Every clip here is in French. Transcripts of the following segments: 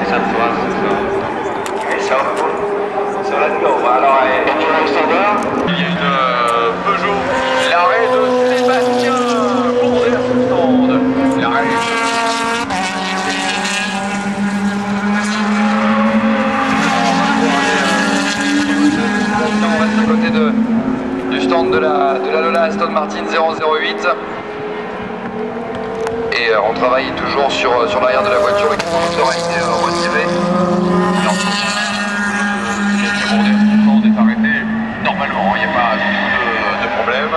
Et ça va de l'eau. Alors, il y a une Peugeot. L'arrêt de Sébastien Bourdet à son stand. L'arrêt. On reste à côté du stand de la Lola Aston Martin 008. Et on travaille toujours sur l'arrière de la voiture. Le moteur a été retiré. On est arrêté normalement, il n'y a pas du tout de problème.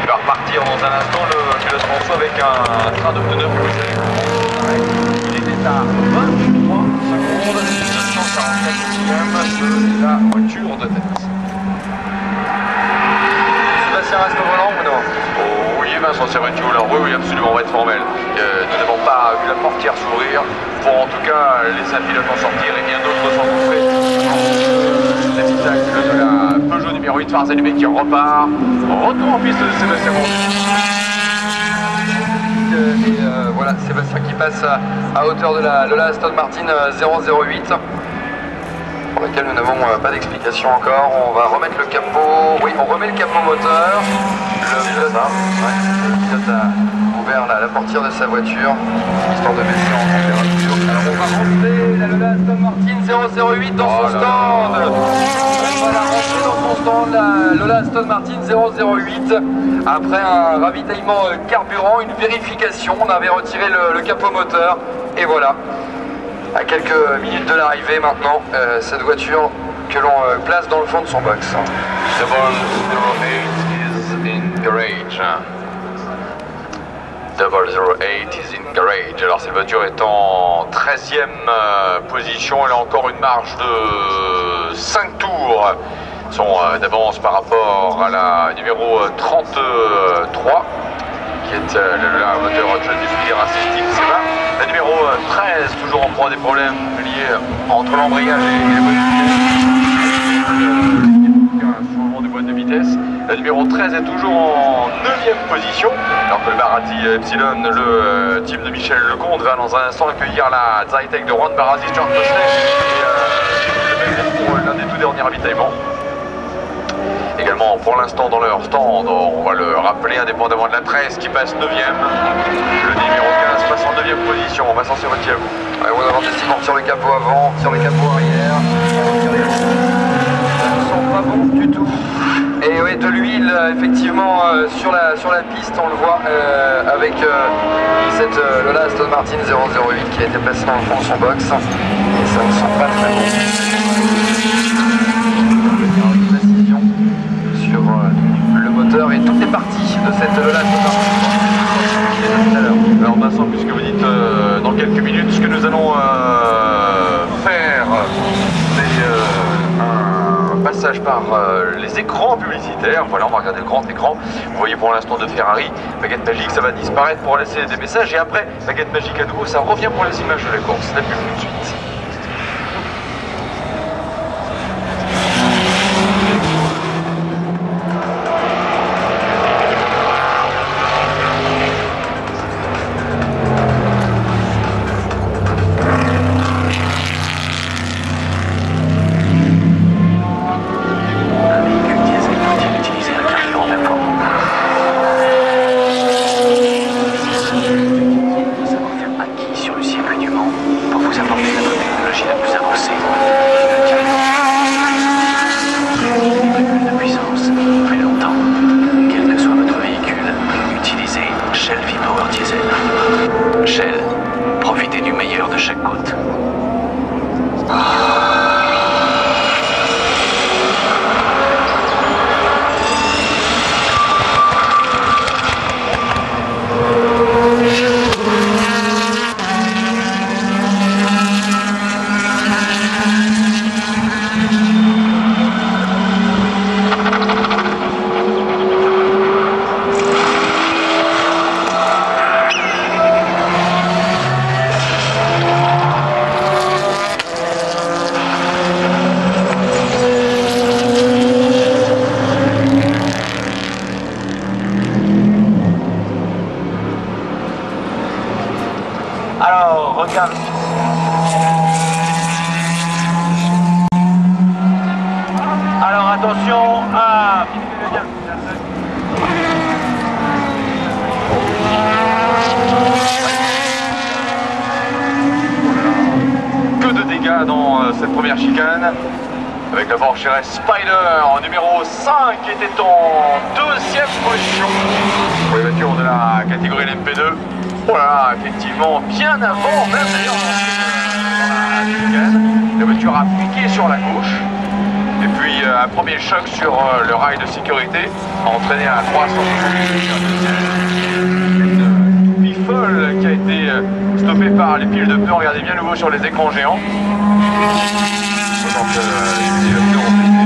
Il va repartir dans un instant le pilote François avec un train de pneus brisé. Il était à 23 secondes, 244 de la voiture de tête. Sébastien reste au volant ou non? Oh, oui, Vincent Servetioula, oui, absolument, on va être formel. Nous n'avons pas vu la portière s'ouvrir pour en tout cas laisser un pilote en sortir et bien d'autres s'engouffrer. L'habitacle de la Peugeot numéro 8, phare allumé qui repart. Retour en piste de Sébastien Bourdet. Et voilà, Sébastien qui passe à hauteur de la Lola Aston Martin 008. Pour laquelle nous n'avons pas d'explication encore. On va remettre le capot. Oui, on remet le capot moteur. Le pilote a ouvert la portière de sa voiture, histoire de baisser en température. Alors on va rentrer la Lola Aston Martin 008 dans son stand. On va la rentrer dans son stand, la Lola Aston Martin 008. Après un ravitaillement carburant, une vérification, on avait retiré le capot moteur. Et voilà. À quelques minutes de l'arrivée maintenant, cette voiture que l'on place dans le fond de son box. 008 is in garage. 008 is in garage. Alors cette voiture est en 13e position, elle a encore une marge de 5 tours. Son d'avance par rapport à la numéro 33 qui est la moteur John Deere Assisted, c'est là. La numéro 13, toujours en proie des problèmes liés entre l'embrayage et les changement des boîtes de vitesse. La numéro 13 est toujours en 9e position, alors que le Barati Epsilon, le team de Michel Lecomte, va dans un instant accueillir la Zytec de Juan Barrazi, Stuart Mosley et pour l'un des tout derniers ravitaillements. Également pour l'instant dans leur stand, on va le rappeler indépendamment de la 13 qui passe 9e, le numéro 15 passe en 9e position, on va s'en sortir à vous. Ouais, on va avoir des ciments sur le capot avant, sur le capot arrière, ça ne sent pas bon du tout. Et oui, de l'huile effectivement sur la piste, on le voit avec cette Lola Aston Martin 008 qui a été placée dans le fond de son box, et ça ne sent pas très bon. Sur le moteur et toutes les parties de cette Lola Aston Martin. Alors Vincent, puisque vous dites dans quelques minutes ce que nous allons faire, c'est un passage par les écrans publicitaires. Voilà, on va regarder le grand écran. Vous voyez pour l'instant de Ferrari, baguette magique, ça va disparaître pour laisser des messages et après, baguette magique à nouveau, ça revient pour les images de la course. La pub tout de suite. là dans cette première chicane. Avec la Porsche RS Spider en numéro 5 qui était en deuxième position pour les voitures de la catégorie LMP2. Voilà, effectivement, bien avant, même d'ailleurs dans la chicane. La voiture a piqué sur la gauche. Et puis un premier choc sur le rail de sécurité a entraîné à 370 une bifole qui a été stoppée par les piles de pneus. Regardez bien nouveau sur les écrans géants. Donc, les pneus ont été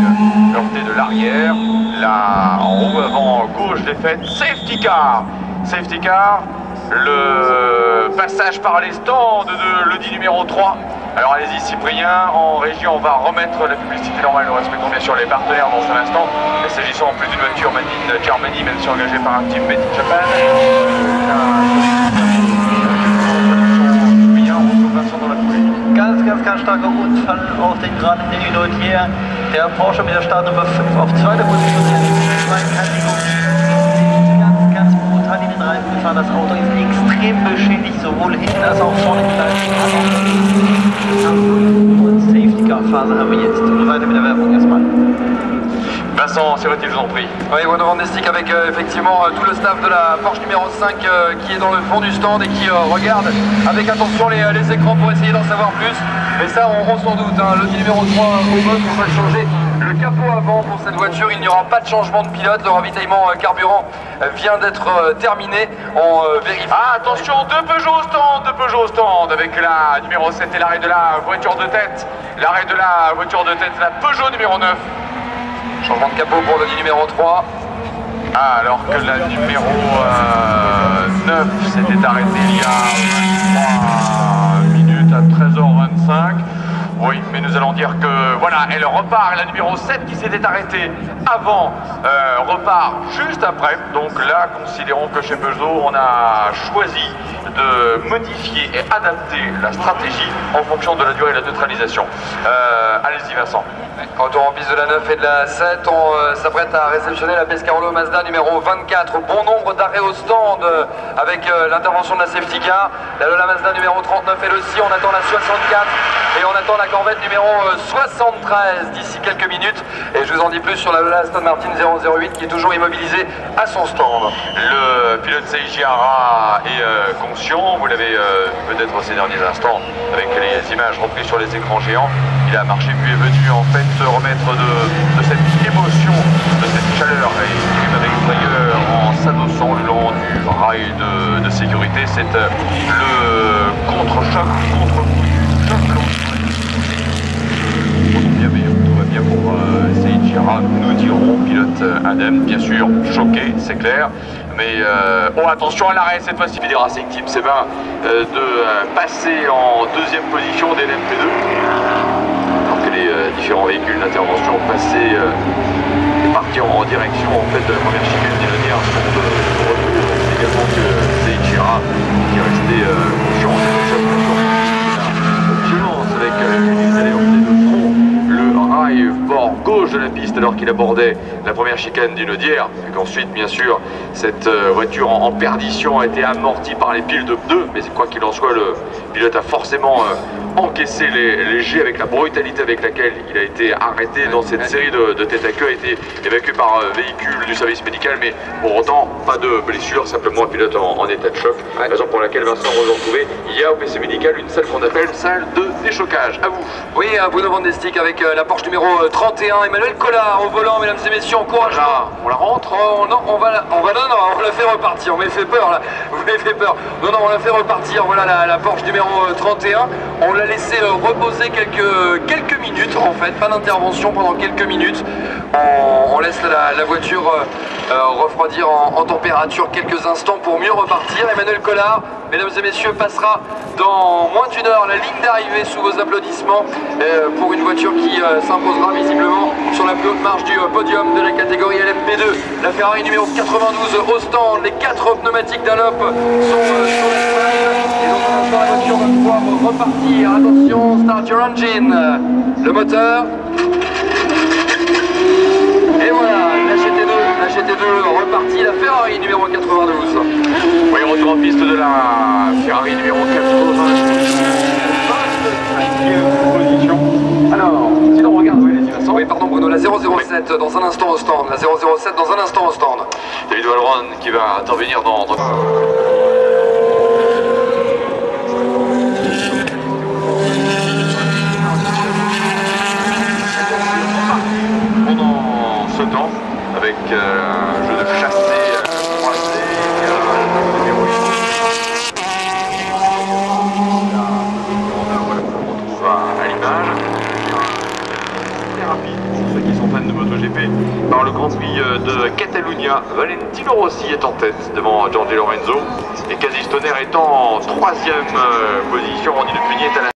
heurtés de l'arrière. La roue avant gauche défaite. Safety car. Safety car. Le passage par les stands de l'Audi numéro 3. Alors allez-y Cyprien, en régie on va remettre la publicité normale, nous respectons bien sûr les partenaires dans un instant. Mais s'agissant en plus d'une voiture Made in Germany, même si engagée par un team Made in Japan. Ganz starker Unfall auf den Graden der Inot hier. Der Porsche mit der Startnummer 5 auf zweiter Position in der zweiten Kategorie. Ganz brutal in den Reifen gefahren. Das Auto ist extrem beschädigt, sowohl hinten als auch vorne. Und Safety Car Phase haben wir jetzt. Und weiter mit der Werbung erstmal. Vincent, c'est vrai, je vous en prie. Oui, Bruno Van Destik avec effectivement tout le staff de la Porsche numéro 5 qui est dans le fond du stand et qui regarde avec attention les écrans pour essayer d'en savoir plus. Mais ça, on s'en doute, hein. Le numéro 3 au boss, on va changer le capot avant pour cette voiture. Il n'y aura pas de changement de pilote. Le ravitaillement carburant vient d'être terminé. On vérifie. Ah, attention, deux Peugeot au stand avec la numéro 7 et l'arrêt de la voiture de tête. L'arrêt de la voiture de tête, la Peugeot numéro 9. Changement de capot pour le numéro 3. Ah, alors que la numéro 9 s'était arrêtée il y a 3 minutes à 13h25. Oui, mais nous allons dire que voilà, elle repart. La numéro 7 qui s'était arrêtée avant repart juste après. Donc là, considérons que chez Peugeot, on a choisi de modifier et adapter la stratégie en fonction de la durée de la neutralisation. Allez-y Vincent. Retour en piste de la 9 et de la 7, on s'apprête à réceptionner la Pescarolo Mazda numéro 24. Bon nombre d'arrêts au stand avec l'intervention de la safety car. La Lola Mazda numéro 39 elle aussi, on attend la 64 et on attend la Corvette numéro 73 d'ici quelques minutes. Et je vous en dis plus sur la Lola Aston Martin 008 qui est toujours immobilisée à son stand. Le pilote Seiji Hara est conscient, vous l'avez vu peut-être ces derniers instants avec les images reprises sur les écrans géants. Il a marché puis est venu en fait se remettre de cette émotion, de cette chaleur et avec frayeur en s'adossant le long du rail de sécurité. C'est le contre-choc, tout va bien pour Seiji Hara, nous dirons, pilote indemne, bien sûr, choqué, c'est clair. Mais oh, attention à l'arrêt cette fois-ci des Racing Team Sébastien de passer en deuxième position des LMP2. Les différents véhicules d'intervention passaient et partir en direction en fait de la première chicane d'Ilonia pour de retour. C'est également que Seiji Hara qui est resté conscient de violence avec les allées de front, le rail bord gauche de la piste alors qu'il abordait la première chicane d'Inaudière, et qu'ensuite bien sûr cette voiture en perdition a été amortie par les piles de pneus, mais quoi qu'il en soit le pilote a forcément encaissé les jets avec la brutalité avec laquelle il a été arrêté dans cette série de tête à queue, a été évacué par véhicule du service médical, mais pour autant pas de blessure, simplement un pilote en état de choc, raison pour laquelle Vincent vous en trouvez, il y a au PC médical une salle qu'on appelle salle de déchocage. À vous. Oui, Bruno Van Destik avec la Porsche numéro 31, Emmanuel Collard au volant, mesdames et messieurs, encouragement. On la rentre. Non, on la fait repartir, on m'a fait peur là, vous m'avez fait peur. Non, on la fait repartir, voilà la Porsche numéro 31, on l'a laissé reposer quelques minutes en fait, pas d'intervention pendant quelques minutes. On laisse la voiture refroidir en température quelques instants pour mieux repartir. Emmanuel Collard, mesdames et messieurs, passera dans moins d'une heure la ligne d'arrivée sous vos applaudissements pour une voiture qui s'imposera visiblement sur la plus haute marche du podium de la catégorie LMP2. La Ferrari numéro 92 au stand, les 4 pneumatiques Dunlop sont sur la salle et dans un instant la voiture va pouvoir repartir. Attention, start your engine, le moteur. Et voilà, la GT2 repartie, la Ferrari numéro 92. Oui, retour en piste de la Ferrari numéro 92. 25e position. 007 dans un instant au stand. La 007 dans un instant au stand. David Walron qui va intervenir dans... Pendant ce temps, avec un jeu de chassé, croisé, on retrouve à l'image. Très rapide pour ceux qui sont fans de MotoGP. Par le Grand Prix de Catalunya, Valentino Rossi est en tête devant Jorge Lorenzo et Casey Stoner est en 3e position. Randy Depugny est à la